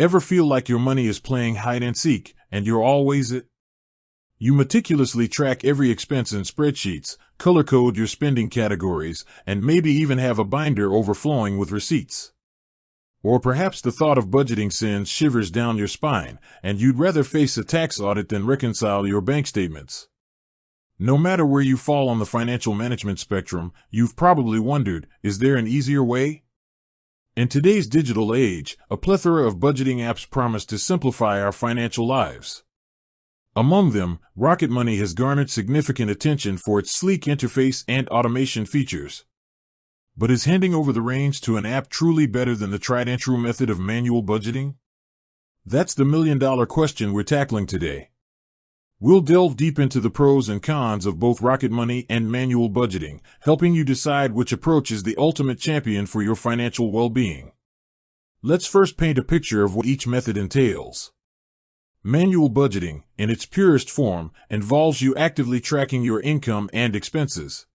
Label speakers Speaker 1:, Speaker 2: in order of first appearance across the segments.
Speaker 1: Ever feel like your money is playing hide and seek, and you're always it? You meticulously track every expense in spreadsheets, color code your spending categories, and maybe even have a binder overflowing with receipts. Or perhaps the thought of budgeting sends shivers down your spine, and you'd rather face a tax audit than reconcile your bank statements. No matter where you fall on the financial management spectrum, you've probably wondered, is there an easier way? In today's digital age, a plethora of budgeting apps promise to simplify our financial lives. Among them, Rocketmoney has garnered significant attention for its sleek interface and automation features. But is handing over the reins to an app truly better than the tried-and-true method of manual budgeting? That's the million-dollar question we're tackling today. We'll delve deep into the pros and cons of both Rocketmoney and manual budgeting, helping you decide which approach is the ultimate champion for your financial well-being. Let's first paint a picture of what each method entails. Manual budgeting, in its purest form, involves you actively tracking your income and expenses.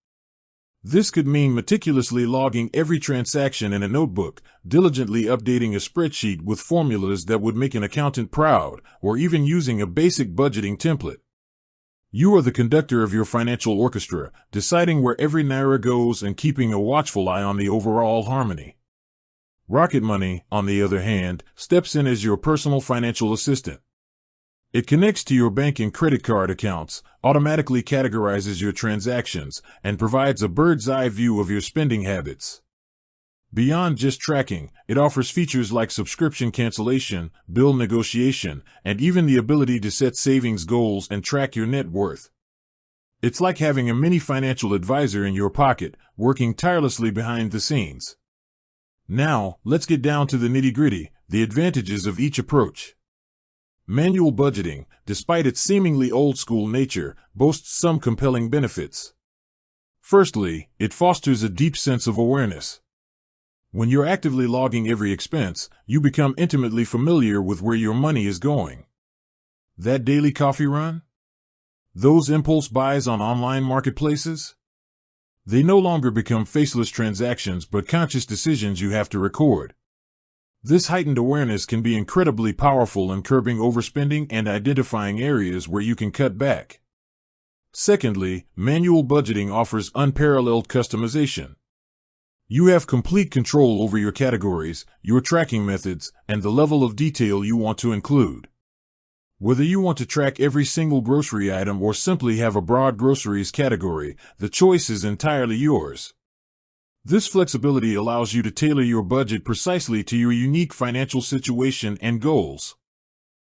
Speaker 1: This could mean meticulously logging every transaction in a notebook, diligently updating a spreadsheet with formulas that would make an accountant proud, or even using a basic budgeting template. You are the conductor of your financial orchestra, deciding where every naira goes and keeping a watchful eye on the overall harmony. Rocketmoney, on the other hand, steps in as your personal financial assistant. It connects to your bank and credit card accounts, automatically categorizes your transactions, and provides a bird's-eye view of your spending habits. Beyond just tracking, it offers features like subscription cancellation, bill negotiation, and even the ability to set savings goals and track your net worth. It's like having a mini financial advisor in your pocket, working tirelessly behind the scenes. Now, let's get down to the nitty-gritty, the advantages of each approach. Manual budgeting, despite its seemingly old-school nature, boasts some compelling benefits. Firstly, it fosters a deep sense of awareness. When you're actively logging every expense, you become intimately familiar with where your money is going. That daily coffee run? Those impulse buys on online marketplaces? They no longer become faceless transactions but conscious decisions you have to record. This heightened awareness can be incredibly powerful in curbing overspending and identifying areas where you can cut back. Secondly, manual budgeting offers unparalleled customization. You have complete control over your categories, your tracking methods, and the level of detail you want to include. Whether you want to track every single grocery item or simply have a broad groceries category, the choice is entirely yours. This flexibility allows you to tailor your budget precisely to your unique financial situation and goals.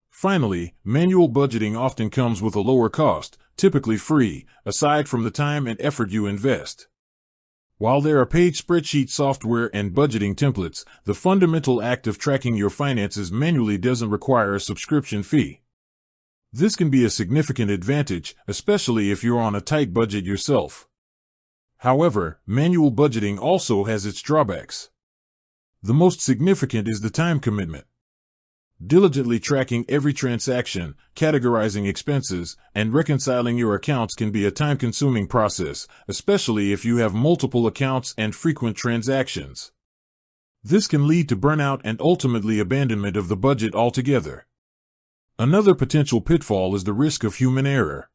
Speaker 1: Finally, manual budgeting often comes with a lower cost, typically free, aside from the time and effort you invest. While there are paid spreadsheet software and budgeting templates, the fundamental act of tracking your finances manually doesn't require a subscription fee. This can be a significant advantage, especially if you're on a tight budget yourself. However, manual budgeting also has its drawbacks. The most significant is the time commitment. Diligently tracking every transaction, categorizing expenses, and reconciling your accounts can be a time-consuming process, especially if you have multiple accounts and frequent transactions. This can lead to burnout and ultimately abandonment of the budget altogether. Another potential pitfall is the risk of human error.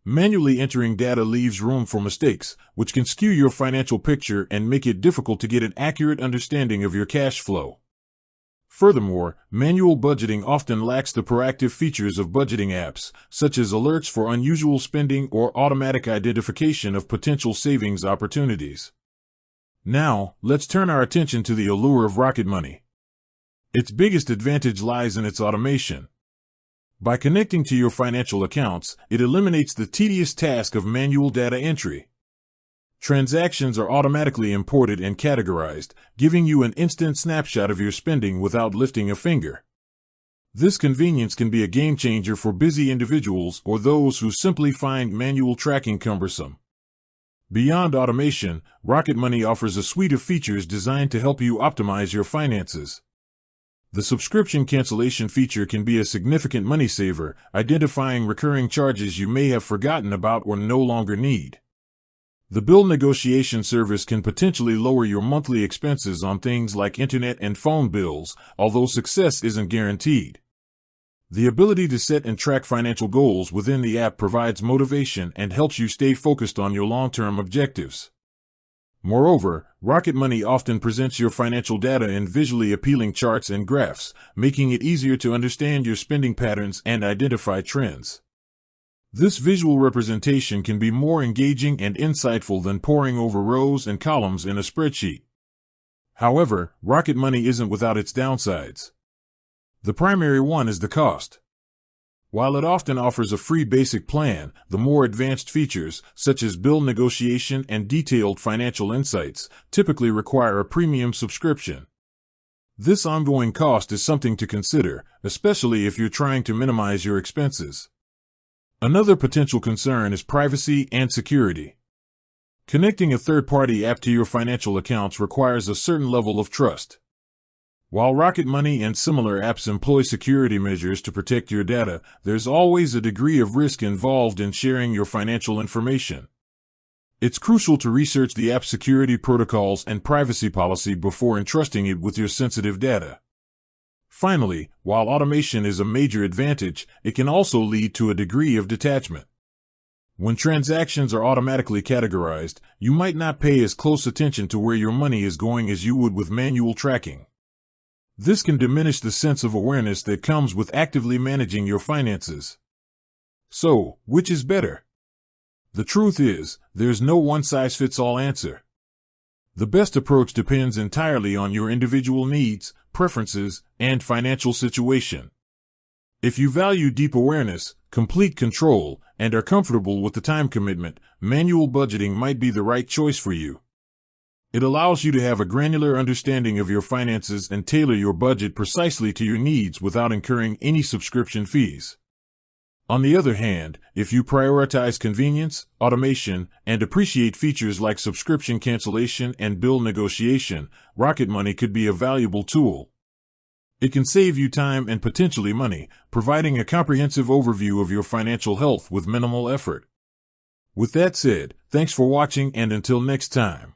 Speaker 1: Manually entering data leaves room for mistakes, which can skew your financial picture and make it difficult to get an accurate understanding of your cash flow. Furthermore, manual budgeting often lacks the proactive features of budgeting apps, such as alerts for unusual spending or automatic identification of potential savings opportunities. Now, let's turn our attention to the allure of Rocketmoney. Its biggest advantage lies in its automation. By connecting to your financial accounts, it eliminates the tedious task of manual data entry. Transactions are automatically imported and categorized, giving you an instant snapshot of your spending without lifting a finger. This convenience can be a game changer for busy individuals or those who simply find manual tracking cumbersome. Beyond automation, Rocketmoney offers a suite of features designed to help you optimize your finances. The subscription cancellation feature can be a significant money saver, identifying recurring charges you may have forgotten about or no longer need. The bill negotiation service can potentially lower your monthly expenses on things like internet and phone bills, although success isn't guaranteed. The ability to set and track financial goals within the app provides motivation and helps you stay focused on your long-term objectives. Moreover, Rocket Money often presents your financial data in visually appealing charts and graphs, making it easier to understand your spending patterns and identify trends. This visual representation can be more engaging and insightful than poring over rows and columns in a spreadsheet. However, Rocket Money isn't without its downsides. The primary one is the cost. While it often offers a free basic plan, the more advanced features, such as bill negotiation and detailed financial insights, typically require a premium subscription. This ongoing cost is something to consider, especially if you're trying to minimize your expenses. Another potential concern is privacy and security. Connecting a third-party app to your financial accounts requires a certain level of trust. While Rocket Money and similar apps employ security measures to protect your data, there's always a degree of risk involved in sharing your financial information. It's crucial to research the app's security protocols and privacy policy before entrusting it with your sensitive data. Finally, while automation is a major advantage, it can also lead to a degree of detachment. When transactions are automatically categorized, you might not pay as close attention to where your money is going as you would with manual tracking. This can diminish the sense of awareness that comes with actively managing your finances. So, which is better? The truth is, there's no one-size-fits-all answer. The best approach depends entirely on your individual needs, preferences, and financial situation. If you value deep awareness, complete control, and are comfortable with the time commitment, manual budgeting might be the right choice for you. It allows you to have a granular understanding of your finances and tailor your budget precisely to your needs without incurring any subscription fees. On the other hand, if you prioritize convenience, automation, and appreciate features like subscription cancellation and bill negotiation, Rocket Money could be a valuable tool. It can save you time and potentially money, providing a comprehensive overview of your financial health with minimal effort. With that said, thanks for watching, and until next time.